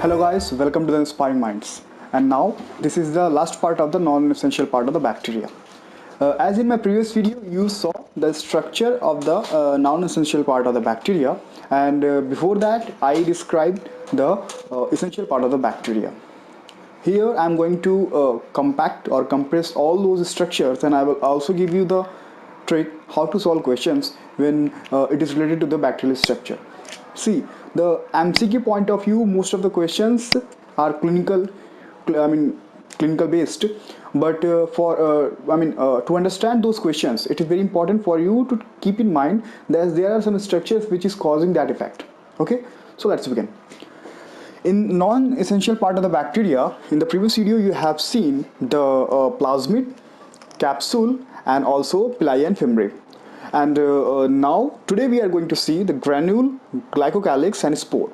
Hello guys, welcome to the Inspiring Minds. And now this is the last part of the non-essential part of the bacteria. As in my previous video, you saw the structure of the non-essential part of the bacteria, and before that I described the essential part of the bacteria. Here I am going to compact or compress all those structures, and I will also give you the trick how to solve questions when it is related to the bacterial structure. See, the MCQ point of view, most of the questions are clinical based, but to understand those questions, it is very important for you to keep in mind that there are some structures which is causing that effect. Okay, so let's begin. In non-essential part of the bacteria, in the previous video you have seen the plasmid, capsule, and also pili and fimbriae. And now today we are going to see the granule, glycocalyx, and spore.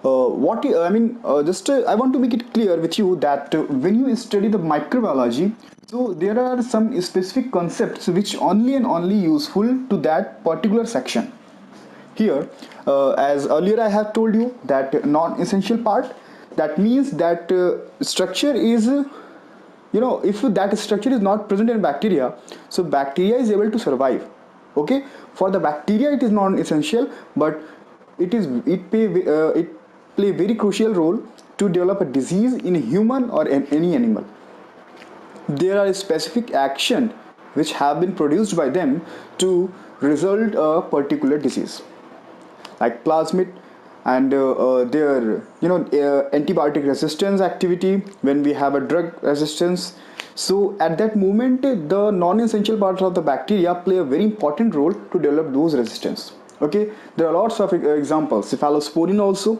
I want to make it clear with you that when you study the microbiology, so there are some specific concepts which only and only useful to that particular section. Here, as earlier I have told you that non-essential part, that means that structure is, if that structure is not present in bacteria, so bacteria is able to survive. Okay, for the bacteria it is non-essential, but it play very crucial role to develop a disease in human or in any animal. There are specific action which have been produced by them to result a particular disease, like plasmid and their antibiotic resistance activity when we have a drug resistance. So at that moment the non-essential parts of the bacteria play a very important role to develop those resistance. Okay, there are lots of examples, cephalosporin also.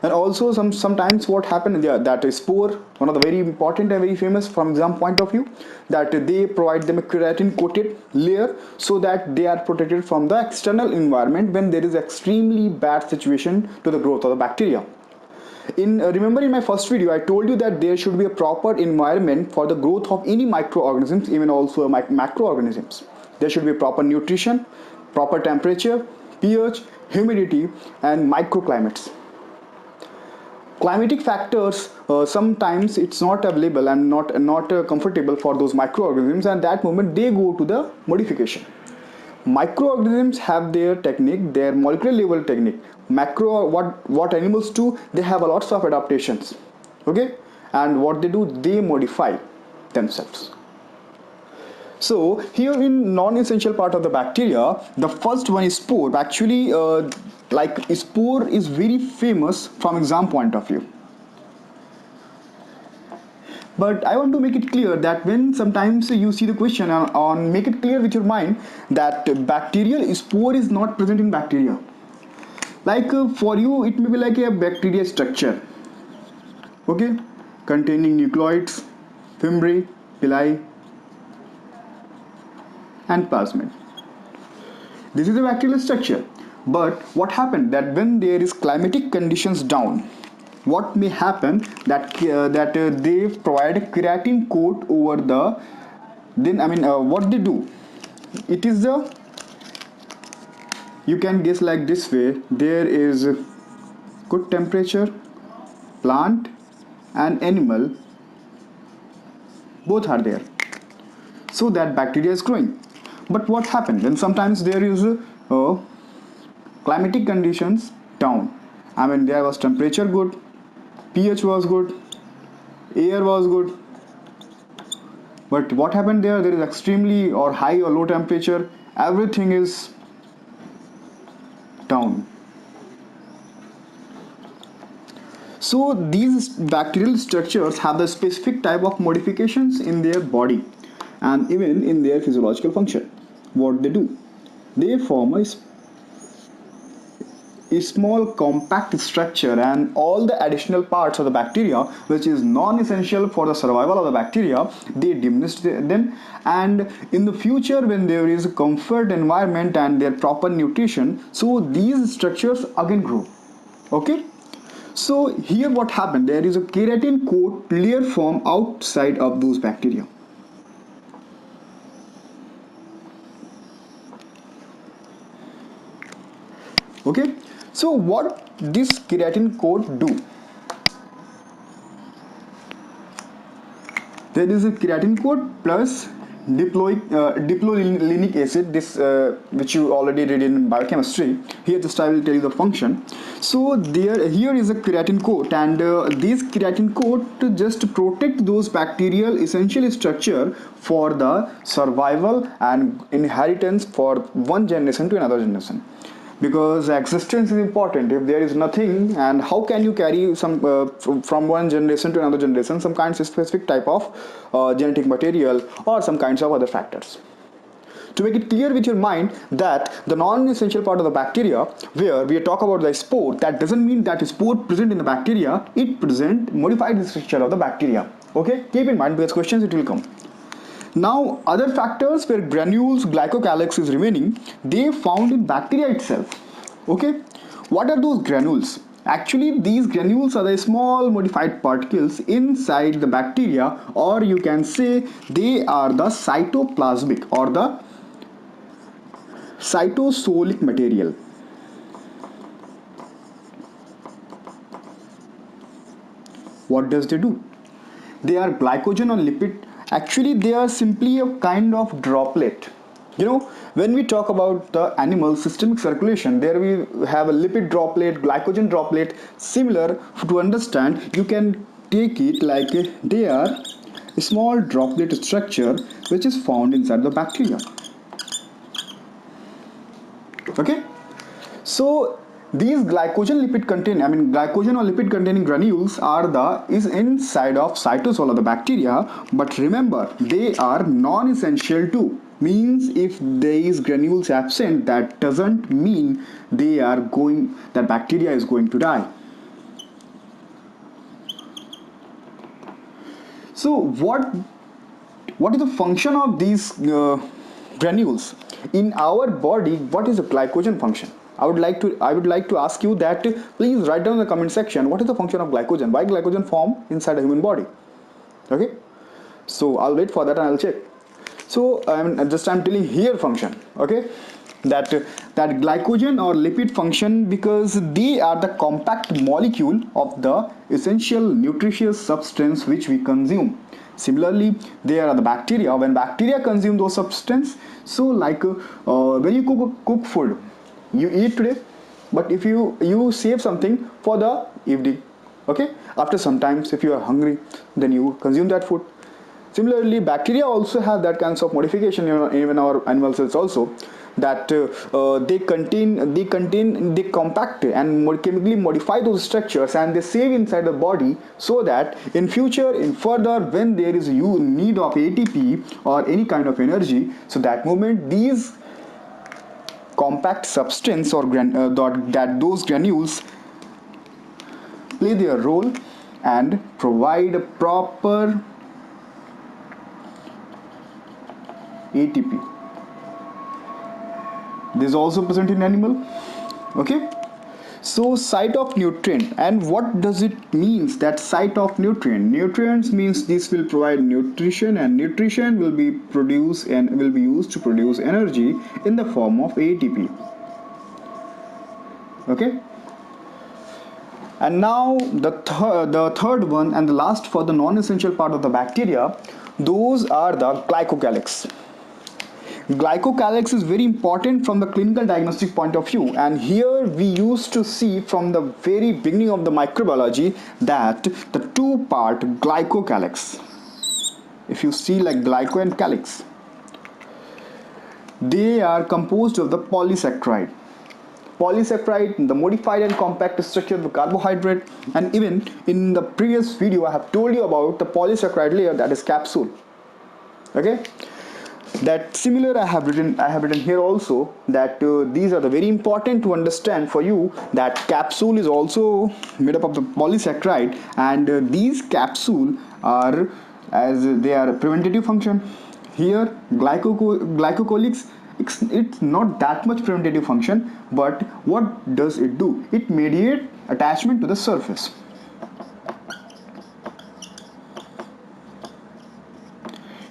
And also sometimes what happened there, that spore, one of the very important and very famous from exam point of view, that they provide them a keratin coated layer so that they are protected from the external environment when there is extremely bad situation to the growth of the bacteria. Remember in my first video I told you that there should be a proper environment for the growth of any microorganisms, even also macroorganisms. There should be proper nutrition, proper temperature, pH, humidity, and microclimates. Climatic factors, sometimes it's not available and not comfortable for those microorganisms, and that moment they go to the modification. Microorganisms have their technique, their molecular level technique. What animals do, they have a lots of adaptations. Okay, and what they do, they modify themselves. So here in non-essential part of the bacteria, the first one is spore. Actually, like spore is very famous from exam point of view. But I want to make it clear that when sometimes you see the question on make it clear with your mind that bacterial spore is not present in bacteria. Like for you, it may be like a bacteria structure. Okay, containing nucleoids, fimbriae, pili, and plasmid. This is a bacterial structure. But what happened that when there is climatic conditions down, what may happen that they provide a keratin coat over the, what they do, it is the, you can guess like this way, there is good temperature, plant and animal both are there, so that bacteria is growing. But what happened when sometimes there is climatic conditions down, there was temperature good, pH was good, air was good, but what happened there is extremely or high or low temperature, everything is down. So these bacterial structures have the specific type of modifications in their body and even in their physiological function. What they do, they form a small compact structure, and all the additional parts of the bacteria which is non-essential for the survival of the bacteria, they diminish them, and in the future when there is a comfort environment and their proper nutrition, so these structures again grow. Okay, so here what happened, there is a keratin coat layer form outside of those bacteria. Okay, so what this keratin coat do? There is a creatine coat plus diplolinic acid, this which you already read in biochemistry. Here just I will tell you the function. So here is a creatine coat, and this creatine coat just protect those bacterial essential structure for the survival and inheritance for one generation to another generation, because existence is important. If there is nothing, and how can you carry some from one generation to another generation some kinds of specific type of genetic material or some kinds of other factors. To make it clear with your mind that the non-essential part of the bacteria, where we talk about the spore, that doesn't mean that spore present in the bacteria, it present modified structure of the bacteria. Okay, keep in mind, because questions it will come. Now, other factors where granules glycocalyx is remaining, they found in bacteria itself. Okay, what are those granules? Actually, these granules are the small modified particles inside the bacteria, or you can say they are the cytoplasmic or the cytosolic material. What does they do? They are glycogen or lipid. Actually, they are simply a kind of droplet. You know, when we talk about the animal systemic circulation, there we have a lipid droplet, glycogen droplet. Similar, to understand, you can take it like they are a small droplet structure which is found inside the bacteria. Okay, so these glycogen or lipid containing granules is inside of cytosol of the bacteria, but remember they are non-essential too. Means if these granules absent, that doesn't mean that bacteria is going to die. So what is the function of these granules in our body? What is the glycogen function? I would like to ask you that. Please write down in the comment section what is the function of glycogen. Why glycogen form inside a human body? Okay, so I'll wait for that and I'll check. So I'm telling here function. Okay, that glycogen or lipid function, because they are the compact molecule of the essential nutritious substance which we consume. Similarly, there are the bacteria. When bacteria consume those substance, so like when you cook food, you eat today, but if you save something for the evening. Okay, after some times if you are hungry, then you consume that food. Similarly, bacteria also have that kinds of modification in our animal cells also, that they compact and chemically modify those structures, and they save inside the body, so that in future, in further, when there is need of ATP or any kind of energy, so that moment these compact substance or those granules play their role and provide a proper ATP. This is also present in animal. Okay, so site of nutrient, and what does it means that site of nutrient? Nutrients means this will provide nutrition, and nutrition will be produced and will be used to produce energy in the form of ATP. Okay, and now the third one and the last for the non-essential part of the bacteria, those are the glycocalyx. Glycocalyx is very important from the clinical diagnostic point of view, and here we used to see from the very beginning of the microbiology that the two-part glycocalyx, if you see like glyco and calyx, they are composed of the polysaccharide, the modified and compact structure of the carbohydrate. And even in the previous video I have told you about the polysaccharide layer, that is capsule. Okay, that similar I have written here also, that these are the very important to understand for you, that capsule is also made up of the polysaccharide, and these capsule are, as they are preventative function. Here glycocalyx, it's not that much preventative function, but what does it do? It mediate attachment to the surface.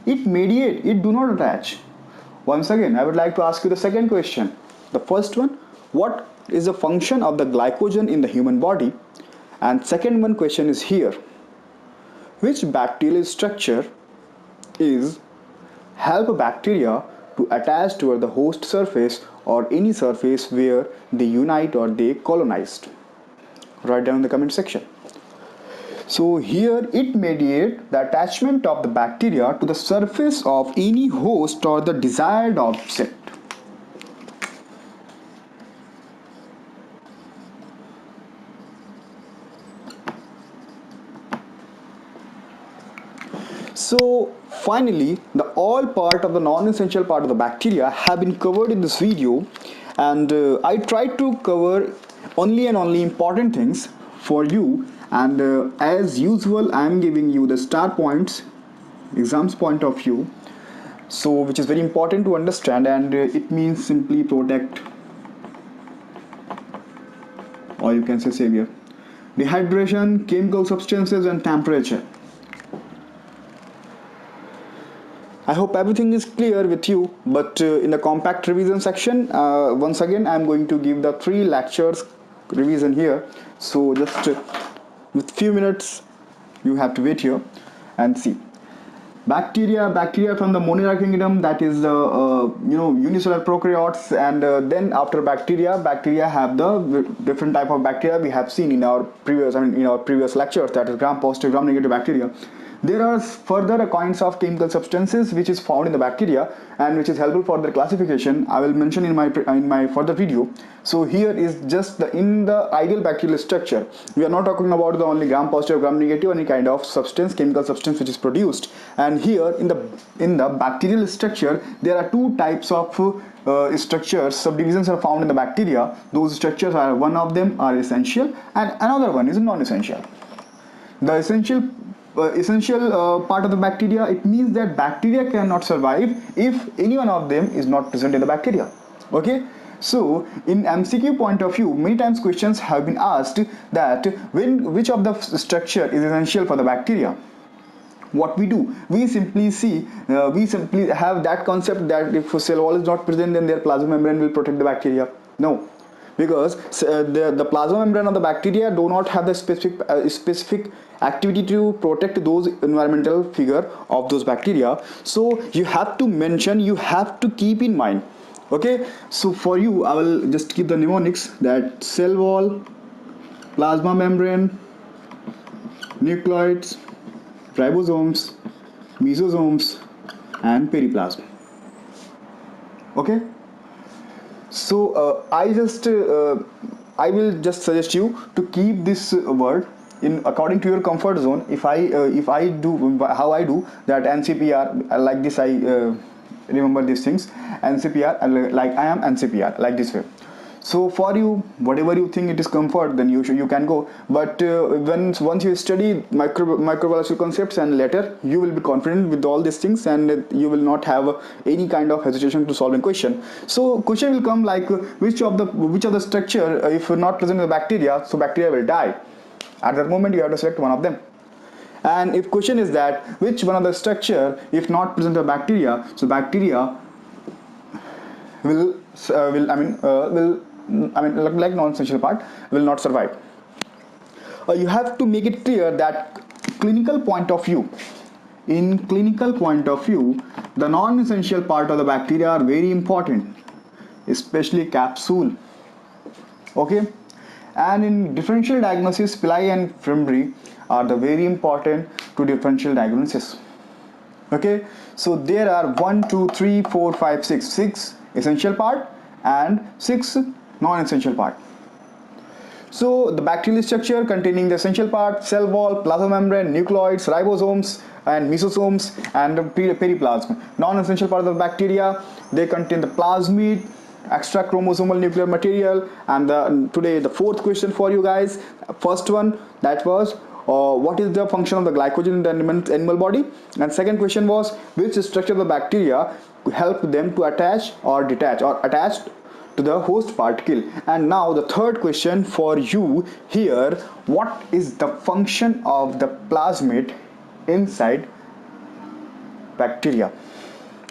It do not attach. Once again, I would like to ask you the second question. The first one, what is the function of the glycogen in the human body? And second one question is here, which bacterial structure is help bacteria to attach toward the host surface or any surface where they unite or they colonized. Write down in the comment section. So here it mediates the attachment of the bacteria to the surface of any host or the desired object. So finally, the all part of the non-essential part of the bacteria have been covered in this video, and I tried to cover only and only important things for you, and as usual I am giving you the star points, exams point of view, so which is very important to understand, and it means simply protect, or you can say savior, dehydration, chemical substances and temperature. I hope everything is clear with you, but in the compact revision section, once again I am going to give the 3 lectures revision here. So just with few minutes you have to wait here and see. Bacteria from the Monera kingdom, that is the unicellular prokaryotes, and then after bacteria have the different type of bacteria we have seen in our previous lectures, that is gram positive, gram negative bacteria. There are further kinds of chemical substances which is found in the bacteria and which is helpful for their classification. I will mention in my further video. So here is just in the ideal bacterial structure. We are not talking about the only gram positive, gram negative, any kind of substance, chemical substance which is produced. And here in the bacterial structure, there are 2 types of structures, subdivisions are found in the bacteria. Those structures are, one of them are essential and another one is non-essential. The essential part of the bacteria, it means that bacteria cannot survive if any one of them is not present in the bacteria. Okay, so in MCQ point of view, many times questions have been asked that which of the structure is essential for the bacteria. What we do, we simply have that concept that if a cell wall is not present, then their plasma membrane will protect the bacteria. No, because the plasma membrane of the bacteria do not have the specific activity to protect those environmental figure of those bacteria. So you have to mention, you have to keep in mind. Okay, so for you I will just keep the mnemonics, that cell wall, plasma membrane, nucleoids, ribosomes, mesosomes and periplasm. Okay, so I will just suggest you to keep this word in according to your comfort zone. If I do how I do that, NCPR like this, I remember these things, NCPR like I am NCPR like this way. So for you, whatever you think it is comfort, then you can go. But once you study microbiological concepts, and later you will be confident with all these things, and you will not have any kind of hesitation to solving question. So question will come like which of the structure if not present in the bacteria, so bacteria will die. At that moment you have to select one of them. And if question is that which one of the structure if not present in the bacteria, so bacteria will like non-essential part will not survive. You have to make it clear that clinical point of view, in clinical point of view, the non-essential part of the bacteria are very important, especially capsule. Okay, and in differential diagnosis, pili and Fembry are the very important to differential diagnosis. Okay, so there are 1 2 3 4 5 6 essential part and 6 non-essential part. So the bacterial structure containing the essential part, cell wall, plasma membrane, nucleoids, ribosomes and mesosomes and periplasm. Non-essential part of the bacteria, they contain the plasmid, extra chromosomal nuclear material. And today the 4th question for you guys, first one that was what is the function of the glycogen in the animal body, and second question was which structure of the bacteria help them to attach or detach or attach to the host particle. And now the 3rd question for you here, what is the function of the plasmid inside bacteria?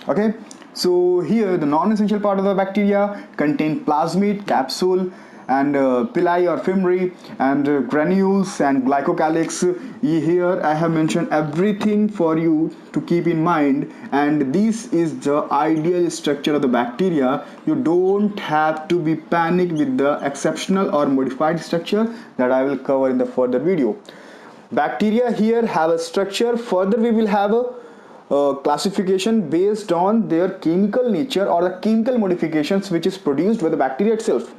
Okay, so here the non-essential part of the bacteria contain plasmid, capsule, and pili or fimri, and granules and glycocalyx. Here I have mentioned everything for you to keep in mind, and this is the ideal structure of the bacteria. You don't have to be panicked with the exceptional or modified structure that I will cover in the further video. Bacteria here have a structure. Further we will have a classification based on their chemical nature or the chemical modifications which is produced by the bacteria itself.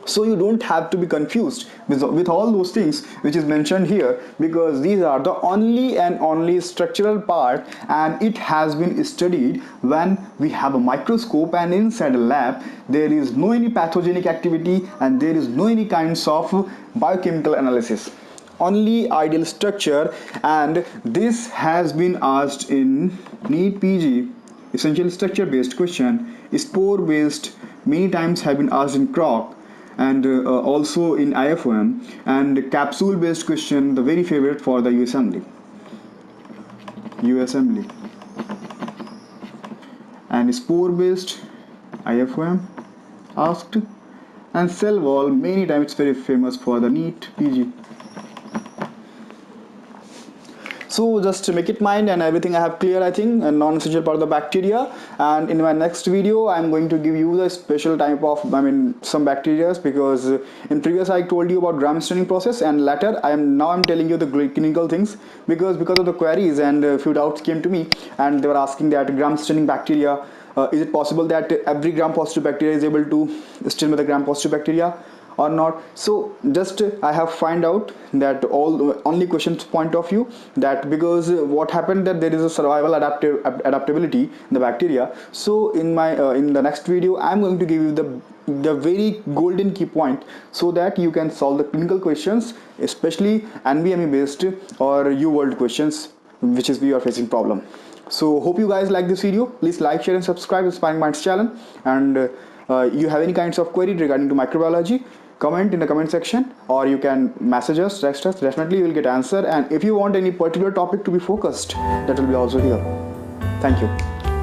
So you don't have to be confused with all those things which is mentioned here, because these are the only and only structural part, and it has been studied when we have a microscope, and inside a lab there is no any pathogenic activity and there is no any kinds of biochemical analysis, only ideal structure. And this has been asked in NEET PG, essential structure based question, spore based many times have been asked in croc, and also in IFOM, and capsule based question, the very favorite for the USMLE, and spore based IFOM asked, and cell wall many times it's very famous for the NEET PG. So just to make it mind and everything I have clear, I think, a non-essential part of the bacteria. And in my next video I'm going to give you the special type of some bacteria, because in previous I told you about gram staining process, and later I'm telling you the clinical things, because of the queries and a few doubts came to me, and they were asking that gram staining bacteria, is it possible that every gram positive bacteria is able to stain with the gram positive bacteria or not? So just I have find out that only questions point of view, that because what happened that there is a survival adaptability in the bacteria. So in my in the next video I'm going to give you the very golden key point, so that you can solve the clinical questions, especially NVMe based or U-World questions which is we are facing problem. So hope you guys like this video. Please like, share and subscribe to Inspiring Minds channel, and you have any kinds of query regarding to microbiology, comment in the comment section, or you can message us, text us. Definitely you will get answer. And if you want any particular topic to be focused, that will be also here. Thank you.